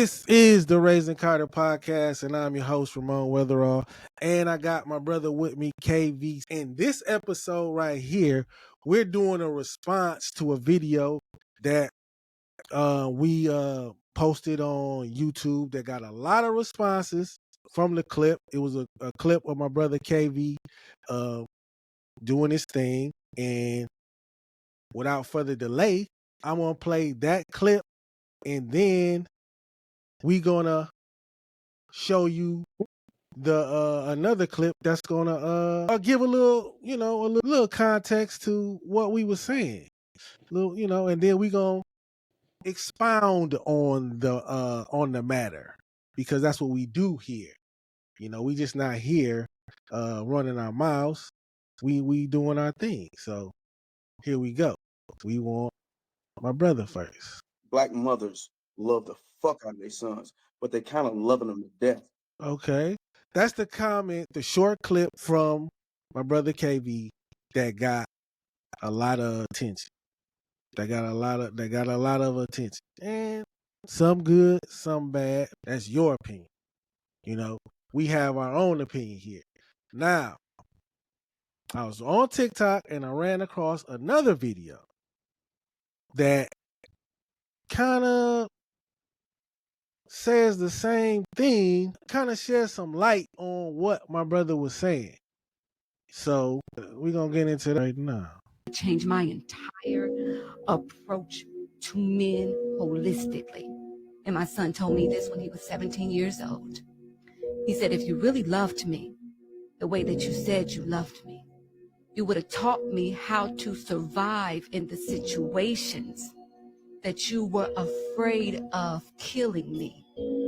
This is the Raising Karter Podcast, and I'm your host, Ramon Weatherall. And I got my brother with me, KV. In this episode right here, we're doing a response to a video that we posted on YouTube that got a lot of responses from the clip. It was a clip of my brother KV doing his thing. And without further delay, I'm going to play that clip, and then we gonna show you the another clip that's gonna give a little, a little context to what we were saying. And then we gonna expound on the matter, because that's what we do here. We just not here running our mouths. We doing our thing. So here we go. We want my brother first. Black mothers love the fuck out of their sons, but they kind of loving them to death. Okay. That's the comment, the short clip from my brother KV that got a lot of attention. They got a lot of attention. And some good, some bad. That's your opinion. We have our own opinion here. Now, I was on TikTok and I ran across another video that kind of says the same thing, kind of sheds some light on what my brother was saying. So we're going to get into that right now. Change my entire approach to men holistically. And my son told me this when he was 17 years old. He said, if you really loved me the way that you said you loved me, you would have taught me how to survive in the situations that you were afraid of killing me,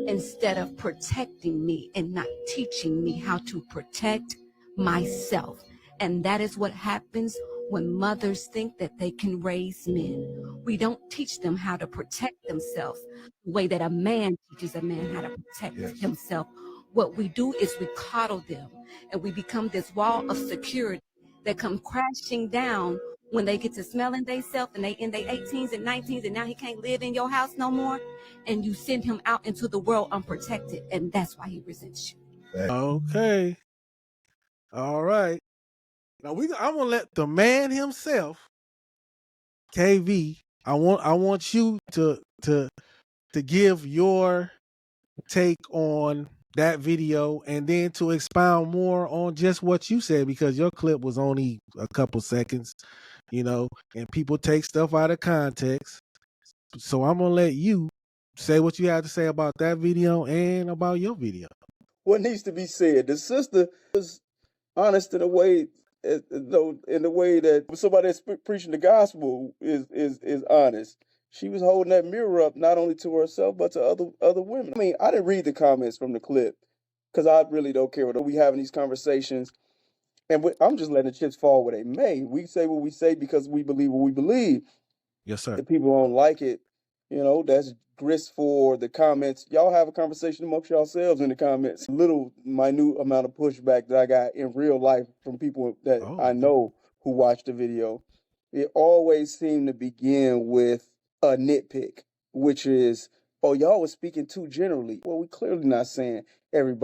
instead of protecting me and not teaching me how to protect myself. And that is what happens when mothers think that they can raise men. We don't teach them how to protect themselves the way that a man teaches a man how to protect himself. What we do is we coddle them, and we become this wall of security that come crashing down when they get to smelling themselves and they in their 18s and 19s, and now he can't live in your house no more, and you send him out into the world unprotected, and that's why he resents you. Okay. All right. Now I'm gonna let the man himself, KV. I want you to give your take on that video, and then to expound more on just what you said, because your clip was only a couple seconds, and people take stuff out of context. So I'm gonna let you say what you have to say about that video and about your video. What needs to be said? The sister was honest in a way, in the way that somebody that's preaching the gospel is honest. She was holding that mirror up not only to herself but to other women. I mean, I didn't read the comments from the clip because I really don't care what we having these conversations, and I'm just letting the chips fall where they may. We say what we say because we believe what we believe. Yes, sir. If people don't like it, that's grist for the comments. Y'all have a conversation amongst yourselves in the comments. Little minute amount of pushback that I got in real life from people that I know who watched the video. It always seemed to begin with a nitpick, which is, oh, y'all was speaking too generally. Well, we clearly not saying every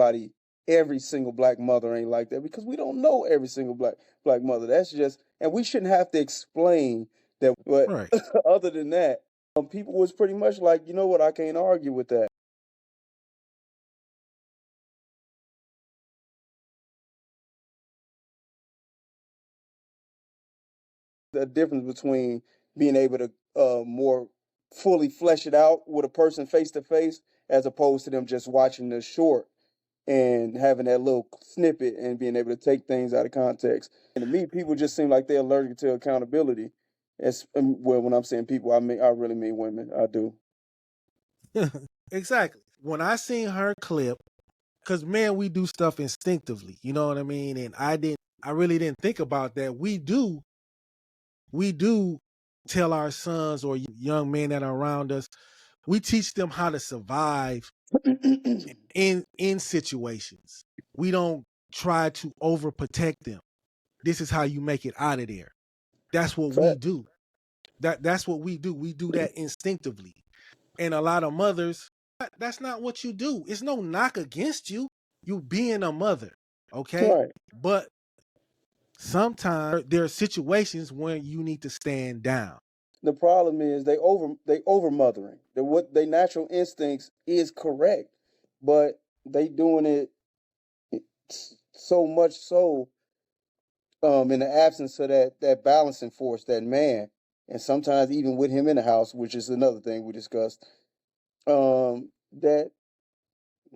single black mother ain't like that, because we don't know every single black mother. That's just, and we shouldn't have to explain that. But right. Other than that, people was pretty much like, you know what, I can't argue with that. The difference between being able to more fully flesh it out with a person face to face, as opposed to them just watching the short and having that little snippet and being able to take things out of context. And to me, people just seem like they're allergic to accountability. Well, when I'm saying people, I really mean women. I do. Exactly. When I seen her clip, because man, we do stuff instinctively, you know what I mean? And I really didn't think about that. We do tell our sons or young men that are around us, we teach them how to survive in situations. We don't try to overprotect them. This is how you make it out of there. That's what we do. That's what we do. We do that instinctively. And a lot of mothers, That's not what you do. It's no knock against you. You being a mother, okay? Right. But sometimes there are situations when you need to stand down. The problem is they over mothering. What they natural instincts is correct, but they doing it so much so in the absence of that balancing force, that man, and sometimes even with him in the house, which is another thing we discussed. That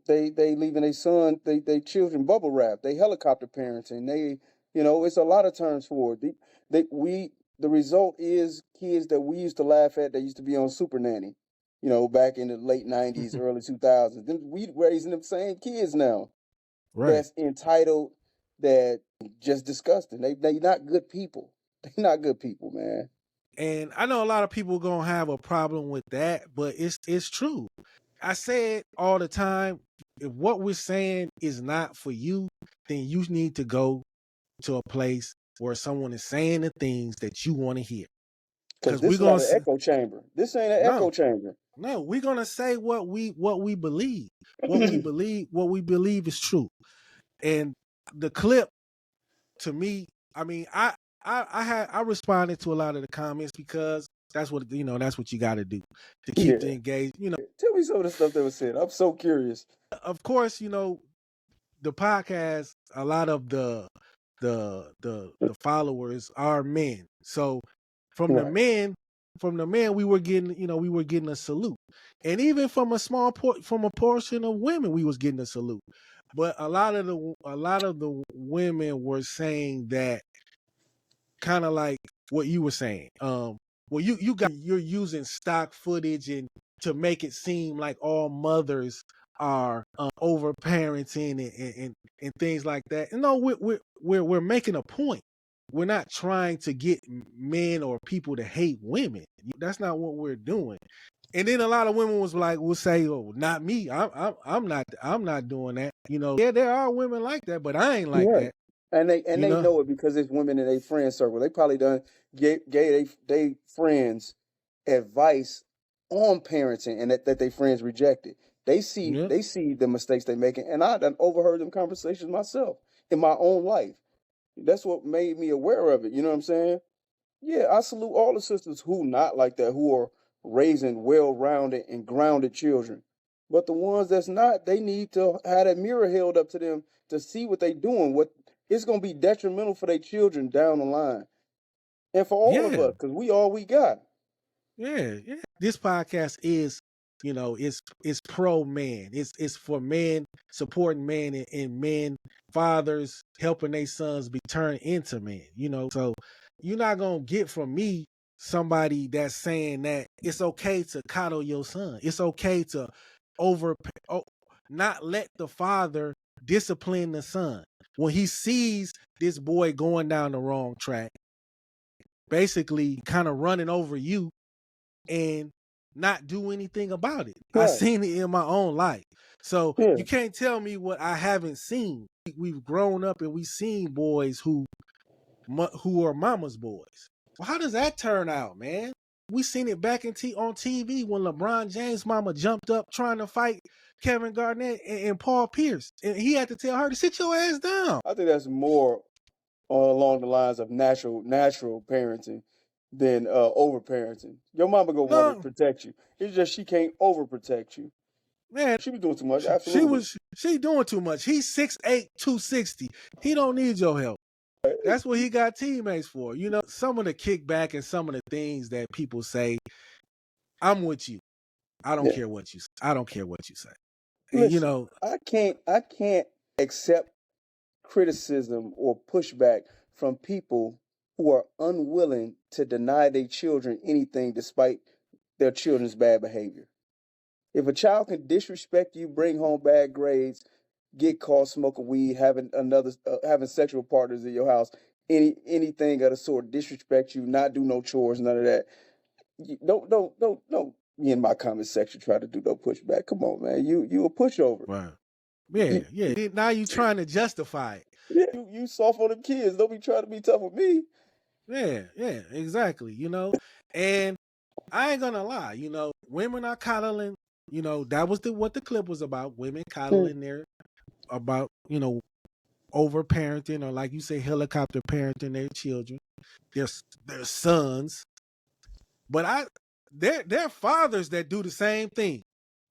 they leaving their son, they children bubble wrap, they helicopter parenting, it's a lot of terms for it. The result is kids that we used to laugh at, that used to be on Super Nanny, back in the late 90s, early 2000s. Then we raising them same kids now. Right. That's entitled, that just disgusting. They not good people. They not good people, man. And I know a lot of people gonna have a problem with that, but it's true. I say it all the time. If what we're saying is not for you, then you need to go to a place where someone is saying the things that you want to hear. Because this is not an echo chamber. This ain't an echo chamber. No, we're gonna say what we believe. What we believe is true. And the clip, to me, I mean, I responded to a lot of the comments because that's what that's what you got to do to keep the engaged. Tell me some of the stuff that was said. I'm so curious. Of course, the podcast, a lot of the followers are men. So from the men, we were getting a salute, and even from a portion of women, we was getting a salute. But a lot of the women were saying that, kind of like what you were saying. Well, you're using stock footage and to make it seem like all mothers are over parenting and things like that. No, we're making a point. We're not trying to get men or people to hate women. That's not what we're doing. And then a lot of women will say, "Oh, not me. I'm not doing that." Yeah, there are women like that, but I ain't like that. And they know it because it's women in their friend circle. They probably done gave they friends advice on parenting, and that their friends rejected. They see the mistakes they making, and I done overheard them conversations myself in my own life. That's what made me aware of it. You know what I'm saying? Yeah, I salute all the sisters who not like that, who are raising well-rounded and grounded children. But the ones that's not, they need to have that mirror held up to them to see what they doing. What it's going to be detrimental for their children down the line, and for all of us, because we all we got. Yeah. This podcast is, it's pro man. It's for men, supporting men, and men, fathers helping their sons be turned into men. So you're not gonna get from me somebody that's saying that it's okay to coddle your son. It's okay to not let the father discipline the son when he sees this boy going down the wrong track, basically kind of running over you, and not do anything about it. Right. I've seen it in my own life. So you can't tell me what I haven't seen. We've grown up and we've seen boys who are mama's boys. Well, how does that turn out, man? We seen it back on TV when LeBron James' mama jumped up trying to fight Kevin Garnett and Paul Pierce, and he had to tell her to sit your ass down. I think that's more along the lines of natural parenting than over-parenting. Your mama gonna want to protect you. It's just she can't overprotect you. Man, she was doing too much. Absolutely. She doing too much. He's 6'8", 260. He don't need your help. That's what he got teammates for. Some of the kickback and some of the things that people say, I'm with you. I don't care what you say. I don't care what you say. Listen, I can't accept criticism or pushback from people who are unwilling to deny their children anything despite their children's bad behavior. If a child can disrespect you, bring home bad grades, get caught smoking weed, having sexual partners in your house, anything of the sort, disrespect you, not do no chores, none of that. Don't me in my comment section try to do no pushback. Come on, man. You a pushover. Wow. Yeah. Now you trying to justify it. Yeah, you soft on them kids. Don't be trying to be tough with me. Yeah, exactly. And I ain't gonna lie, women are coddling that was what the clip was about. Women coddling their about, over parenting, or like you say, helicopter parenting their children, their sons. But they're fathers that do the same thing.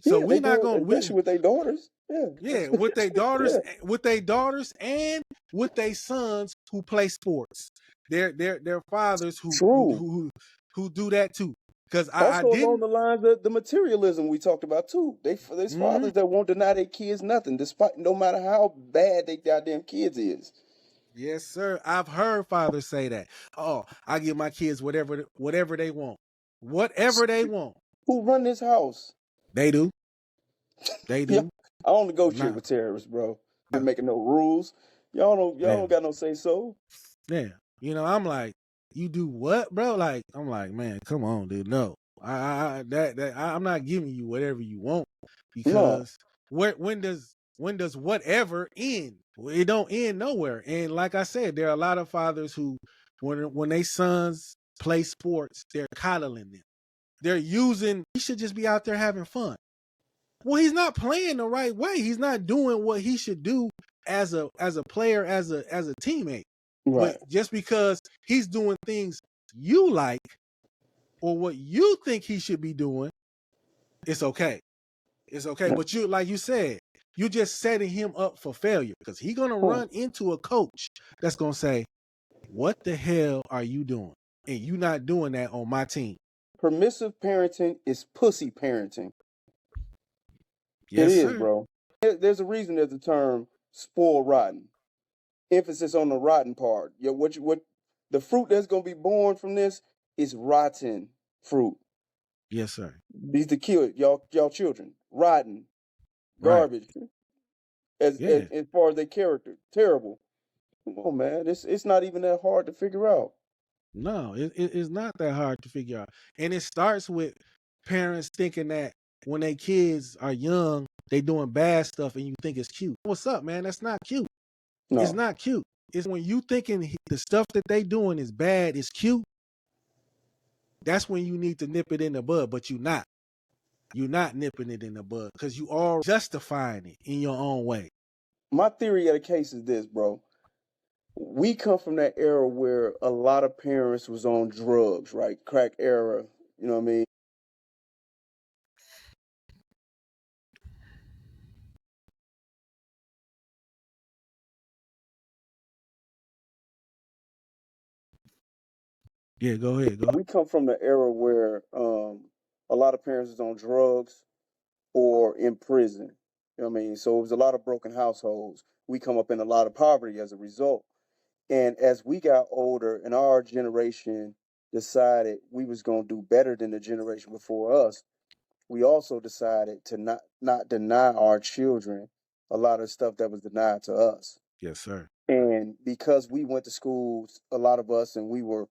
So Yeah, they we're not do it, gonna especially with their daughters. yeah, with their daughters, Yeah. with their daughters, and with their sons who play sports. They're fathers True. who do that too. Because I Also along didn't. the lines of the materialism we talked about too. There's Mhm. fathers that won't deny their kids nothing, despite no matter how bad they goddamn kids is. Yes, sir. I've heard fathers say that. Oh, I give my kids whatever they want. Whatever they want. Who run this house? They do. They Yeah, do. I don't negotiate Nah, with terrorists, bro. Been making no rules. Y'all don't got no say so. yeah. I'm like, you do what, bro? Like, I'm like, man, come on, dude. No, I'm not giving you whatever you want, No. because when does whatever end? Well, it don't end nowhere. And like I said, there are a lot of fathers who, when they sons play sports, they're coddling them. They're using. He should just be out there having fun. Well, he's not playing the right way. He's not doing what he should do as a player, as a teammate. Right. But just because he's doing things you like, or what you think he should be doing, it's okay. It's okay. But you, like you said, you're just setting him up for failure, because he's gonna run into a coach that's gonna say, "What the hell are you doing?" And you not doing that on my team. Permissive parenting is pussy parenting. It Yes, is, sir. bro. There's a reason there's the term spoiled rotten. Emphasis on the rotten part. What the fruit that's gonna be born from this is rotten fruit. Yes, sir. These to kill y'all children. Rotten. Right. Garbage. As Yeah. far as their character. Terrible. Come on, man. It's not even that hard to figure out. No, it's not that hard to figure out. And it starts with parents thinking that when their kids are young, they doing bad stuff and you think it's cute. What's up, man? That's not cute. It's No. not cute. It's when you thinking the stuff that they doing is bad, is cute. That's when you need to nip it in the bud, but you're not. You're not nipping it in the bud, because you are justifying it in your own way. My theory of the case is this, bro. We come from that era where a lot of parents was on drugs, right? Crack era, you know what I mean? Yeah, go ahead. We come from the era where a lot of parents was on drugs or in prison. You know what I mean? So it was a lot of broken households. We come up in a lot of poverty as a result. And as we got older and our generation decided we was going to do better than the generation before us, we also decided to not deny our children a lot of stuff that was denied to us. Yes, sir. And because we went to schools, a lot of us, and we were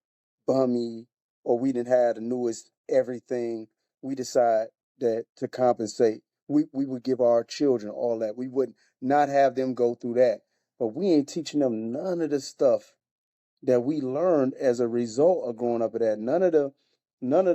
bummy, or we didn't have the newest everything, we decided that to compensate, we would give our children all that. We would not have them go through that. But we ain't teaching them none of the stuff that we learned as a result of growing up with that. None of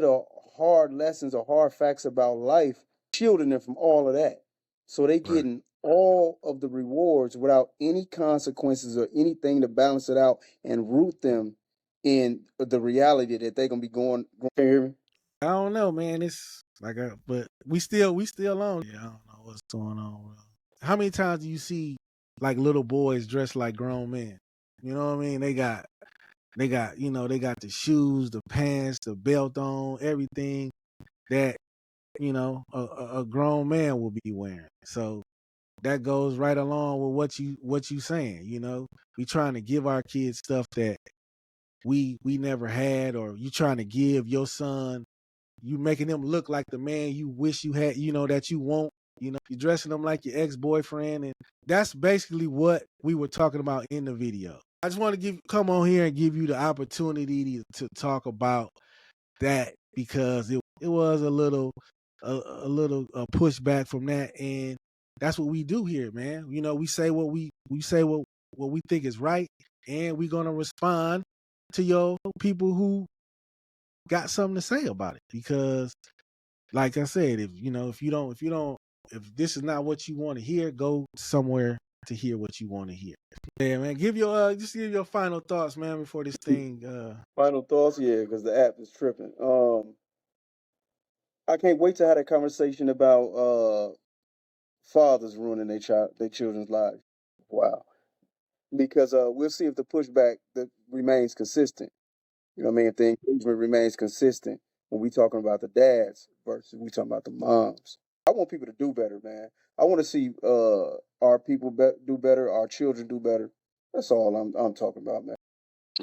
the hard lessons or hard facts about life, shielding them from all of that. So they getting all of the rewards without any consequences or anything to balance it out and root them in the reality that they're gonna be going. Can you hear me? I don't know, man. It's like, but we still on. Yeah, I don't know what's going on, bro. How many times do you see like little boys dressed like grown men? You know what I mean? They got, they got the shoes, the pants, the belt on, everything that a grown man will be wearing. So that goes right along with what you saying. We trying to give our kids stuff that we never had, or you trying to give your son. You making them look like the man you wish you had, that you want. You're dressing them like your ex-boyfriend. And that's basically what we were talking about in the video. I just want to come on here and give you the opportunity to talk about that, because it was a little pushback from that. And that's what we do here, man. We say what we say what we think is right, and we're going to respond to your people who got something to say about it, because like I said, if this is not what you want to hear, go somewhere to hear what you want to hear. Yeah, man. Give your final thoughts, man, before this thing. Final thoughts, yeah, because the app is tripping. I can't wait to have that conversation about fathers ruining their children's lives. Wow. Because we'll see if the pushback that remains consistent. You know what I mean? If the engagement remains consistent when we talking about the dads versus we talking about the moms. I want people to do better, man. I want to see our people do better, our children do better. That's all I'm talking about, man.